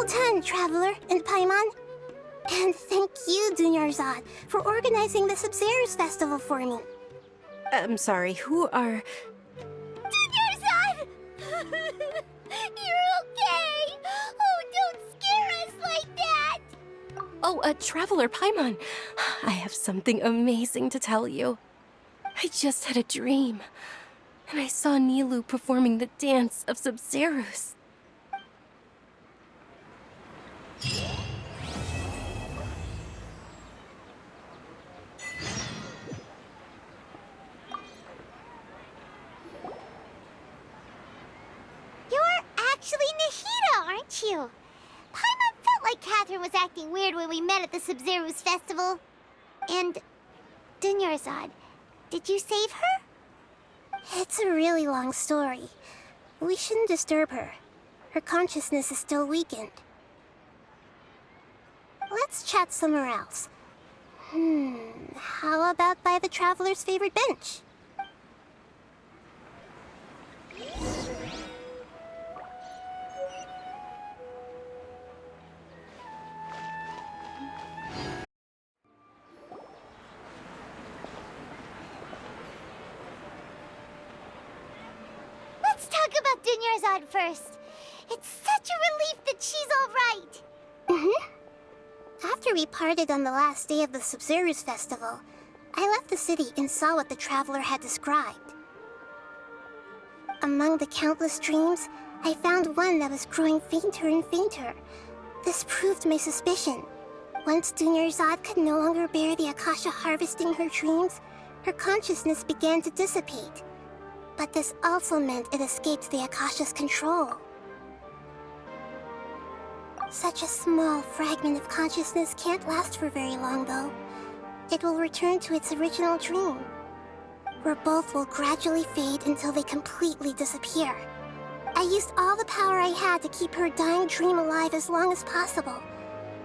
Well done, Traveler and Paimon. And thank you, Dunyarzad, for organizing the Sumeru Festival for me. I'm sorry, who are... Dunyarzad! You're okay! Oh, don't scare us like that! Oh, Traveler Paimon. I have something amazing to tell you. I just had a dream, and I saw Nilou performing the dance of Sumeru. You're actually Nahida, aren't you? Paimon felt like Katheryne was acting weird when we met at the Sumeru Festival. And... Dunyarzad, did you save her? It's a really long story. We shouldn't disturb her. Her consciousness is still weakened. Let's chat somewhere else. How about by the Traveler's favorite bench? Let's talk about Dunyarzad first. It's such a relief that she's all right. After we parted on the last day of the Sumeru Festival, I left the city and saw what the Traveler had described. Among the countless dreams, I found one that was growing fainter and fainter. This proved my suspicion. Once Dunyarzad could no longer bear the Akasha harvesting her dreams, her consciousness began to dissipate. But this also meant it escaped the Akasha's control. Such a small fragment of consciousness can't last for very long, though. It will return to its original dream, where both will gradually fade until they completely disappear. I used all the power I had to keep her dying dream alive as long as possible,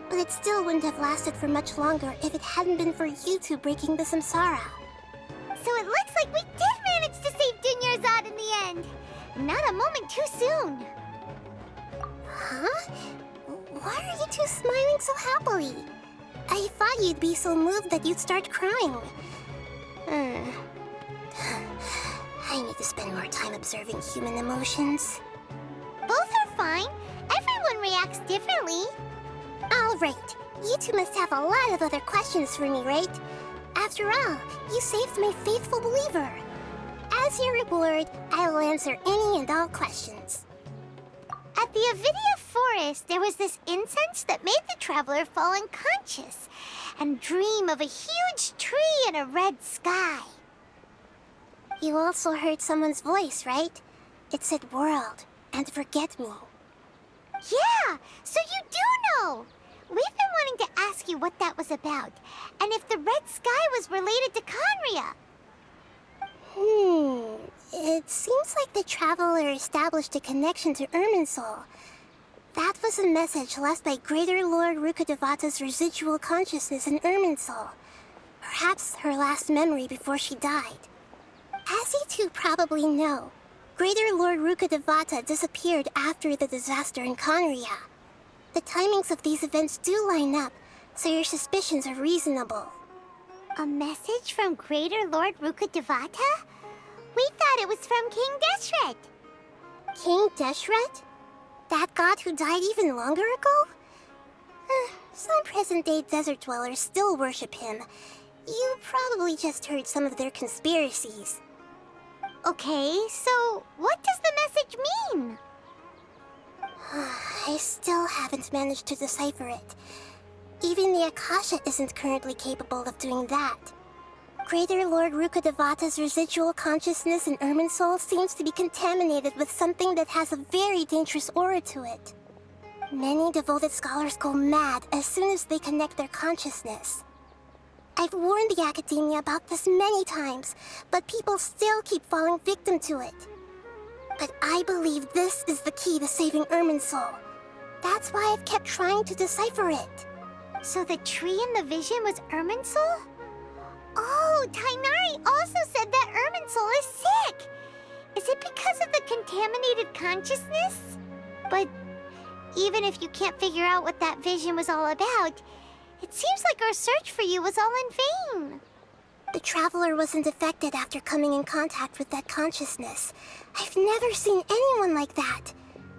but it still wouldn't have lasted for much longer if it hadn't been for you two breaking the samsara. So it looks like we did manage to save Dunyarzad in the end. Not a moment too soon. Huh? Why are you two smiling so happily? I thought you'd be so moved that you'd start crying. I need to spend more time observing human emotions. Both are fine. Everyone reacts differently. All right. You two must have a lot of other questions for me, right? After all, you saved my faithful believer. As your reward, I will answer any and all questions. At the Avidia Forest, there was this incense that made the Traveler fall unconscious and dream of a huge tree and a red sky. You also heard someone's voice, right? It said world and forget me. Yeah, so you do know. We've been wanting to ask you what that was about, and if the red sky was related to Khaenri'ah. It seems like the Traveler established a connection to Irminsul. That was a message left by Greater Lord Rukkhadevata's residual consciousness in Irminsul. Perhaps her last memory before she died. As you two probably know, Greater Lord Rukkhadevata disappeared after the disaster in Khaenri'ah. The timings of these events do line up, so your suspicions are reasonable. A message from Greater Lord Rukkhadevata? We thought it was from King Deshret. King Deshret? That god who died even longer ago? Some present-day desert dwellers still worship him. You probably just heard some of their conspiracies. Okay, so what does the message mean? I still haven't managed to decipher it. Even the Akasha isn't currently capable of doing that. Greater Lord Rukkhadevata's residual consciousness in Irminsul seems to be contaminated with something that has a very dangerous aura to it. Many devoted scholars go mad as soon as they connect their consciousness. I've warned the Academia about this many times, but people still keep falling victim to it. But I believe this is the key to saving Irminsul. That's why I've kept trying to decipher it. So the tree in the vision was Irminsul? Oh, Tighnari also said that Irminsul is sick. Is it because of the contaminated consciousness? But Even if you can't figure out what that vision was all about, it seems like our search for you was all in vain. The Traveler wasn't affected after coming in contact with that consciousness. I've never seen anyone like that.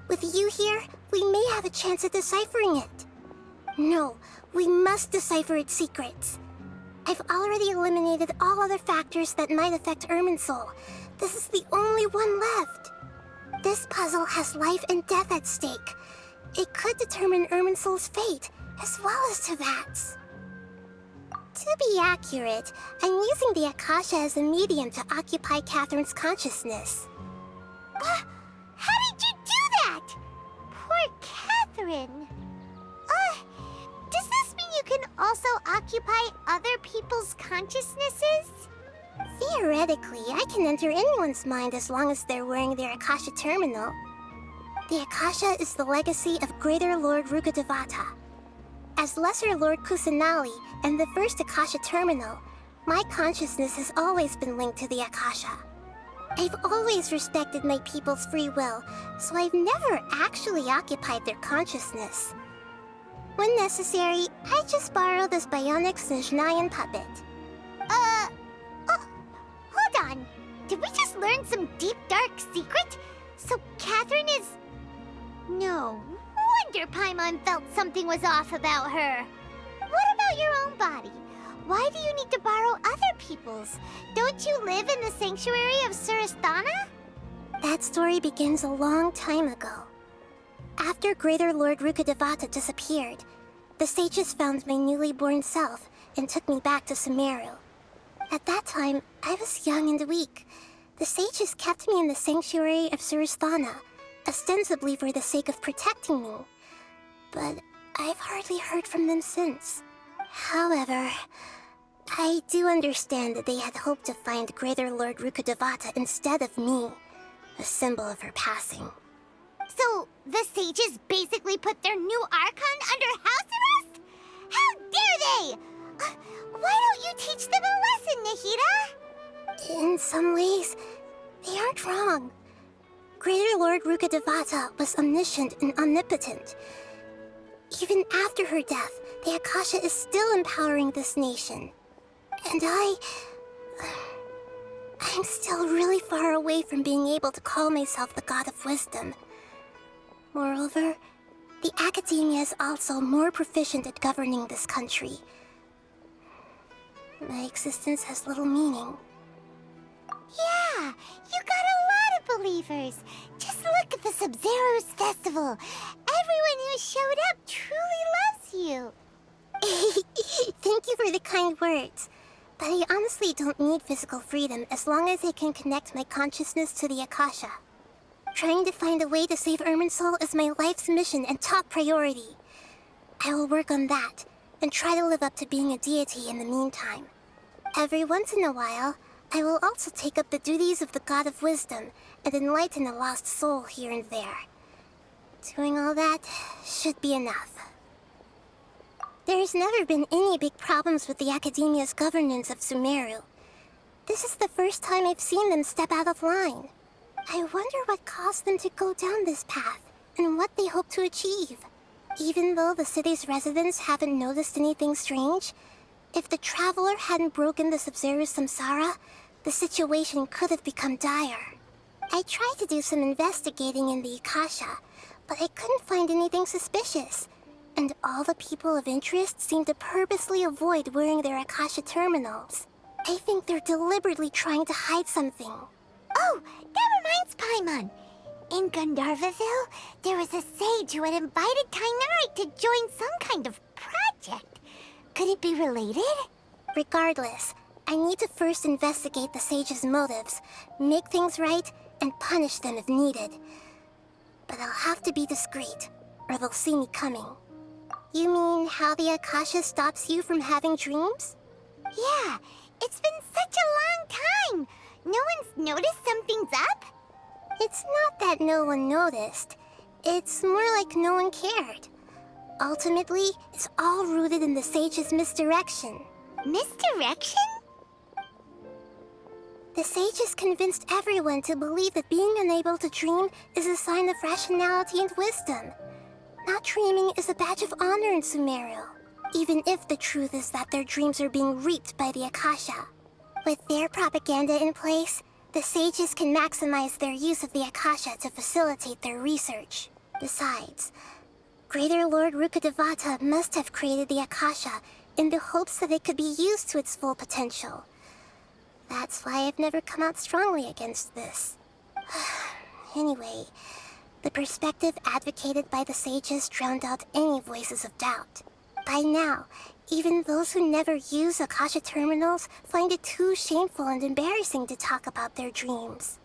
With you here, we may have a chance at deciphering it. No, we must decipher its secrets. I've already eliminated all other factors that might affect Irminsul. This is the only one left. This puzzle has life and death at stake. It could determine Irminsul's fate, as well as Tevat's. To be accurate, I'm using the Akasha as a medium to occupy Katheryne's consciousness. How did you do that? Poor Katheryne. Does this mean you can also occupy other people's consciousnesses? Theoretically, I can enter anyone's mind as long as they're wearing their Akasha terminal. The Akasha is the legacy of Greater Lord Rukkhadevata. As Lesser Lord Kusanali and the first Akasha terminal, my consciousness has always been linked to the Akasha. I've always respected my people's free will, so I've never actually occupied their consciousness. When necessary, I just borrow this bionic Snezhnayan puppet. Hold on. Did we just learn some deep, dark secret? So Katheryne is... No wonder Paimon felt something was off about her. What about your own body? Why do you need to borrow other people's? Don't you live in the sanctuary of Surasthana? That story begins a long time ago. After Greater Lord Rukkhadevata disappeared, the sages found my newly born self and took me back to Sumeru. At that time, I was young and weak. The sages kept me in the sanctuary of Surasthana, ostensibly for the sake of protecting me. But I've hardly heard from them since. However, I do understand that they had hoped to find Greater Lord Rukkhadevata instead of me, a symbol of her passing. So, the sages basically put their new Archon under house arrest? How dare they! Why don't you teach them a lesson, Nahida? In some ways, they aren't wrong. Greater Lord Rukkhadevata was omniscient and omnipotent. Even after her death, the Akasha is still empowering this nation. And I'm still really far away from being able to call myself the God of Wisdom. Moreover, the Academia is also more proficient at governing this country. My existence has little meaning. Yeah, you got a lot of believers. Just look at the Sub-Zero's festival. Everyone who showed up truly loves you. Thank you for the kind words. But I honestly don't need physical freedom as long as I can connect my consciousness to the Akasha. Trying to find a way to save Irminsul is my life's mission and top priority. I will work on that, and try to live up to being a deity in the meantime. Every once in a while, I will also take up the duties of the God of Wisdom and enlighten a lost soul here and there. Doing all that should be enough. There's never been any big problems with the Academia's governance of Sumeru. This is the first time I've seen them step out of line. I wonder what caused them to go down this path, and what they hope to achieve. Even though the city's residents haven't noticed anything strange, if the Traveler hadn't broken the Sub-Zero samsara, the situation could have become dire. I tried to do some investigating in the Akasha, but I couldn't find anything suspicious. And all the people of interest seem to purposely avoid wearing their Akasha terminals. I think they're deliberately trying to hide something. Oh, that reminds Paimon. In Gandharvaville, there was a sage who had invited Katheryne to join some kind of project. Could it be related? Regardless, I need to first investigate the sage's motives, make things right, and punish them if needed. But I'll have to be discreet, or they'll see me coming. You mean how the Akasha stops you from having dreams? Yeah, it's been such a long time. No one's noticed something's up? It's not that no one noticed. It's more like no one cared. Ultimately, it's all rooted in the sage's misdirection. Misdirection? The sages convinced everyone to believe that being unable to dream is a sign of rationality and wisdom. Not dreaming is a badge of honor in Sumeru, even if the truth is that their dreams are being reaped by the Akasha. With their propaganda in place, the sages can maximize their use of the Akasha to facilitate their research. Besides, Greater Lord Rukkhadevata must have created the Akasha in the hopes that it could be used to its full potential. That's why I've never come out strongly against this. Anyway, the perspective advocated by the sages drowned out any voices of doubt. By now, even those who never use Akasha terminals find it too shameful and embarrassing to talk about their dreams.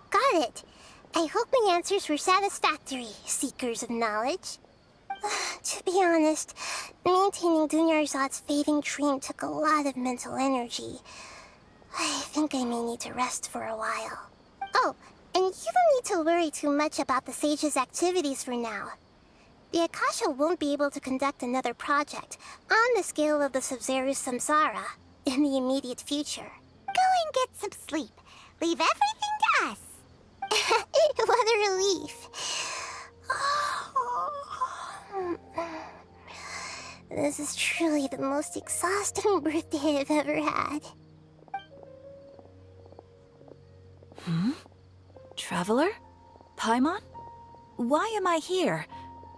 Got it. I hope my answers were satisfactory, seekers of knowledge. To be honest, maintaining Dunyarzad's fading dream took a lot of mental energy. I think I may need to rest for a while. Oh, and you don't need to worry too much about the sage's activities for now. The Akasha won't be able to conduct another project on the scale of the Sumeru Samsara in the immediate future. Go and get some sleep. Leave everything to us. What a relief. This is truly the most exhausting birthday I've ever had. Traveler? Paimon? Why am I here?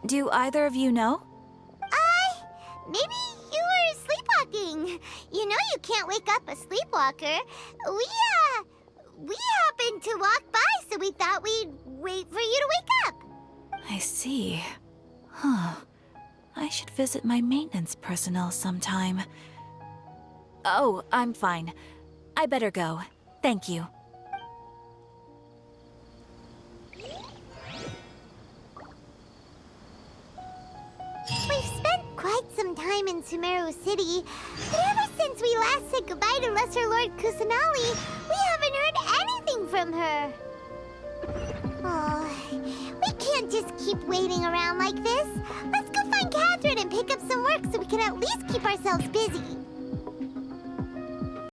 Do either of you know? Maybe you were sleepwalking. You know you can't wake up a sleepwalker. We happened to walk by, so we thought we'd wait for you to wake up. I see. Huh. I should visit my maintenance personnel sometime. Oh, I'm fine. I better go. Thank you. We've spent quite some time in Sumeru City, but ever since we last said goodbye to Lesser Lord Kusanali, we haven't heard anything from her. Oh, we can't just keep waiting around like this. Let's go find Katheryne and pick up some work so we can at least keep ourselves busy.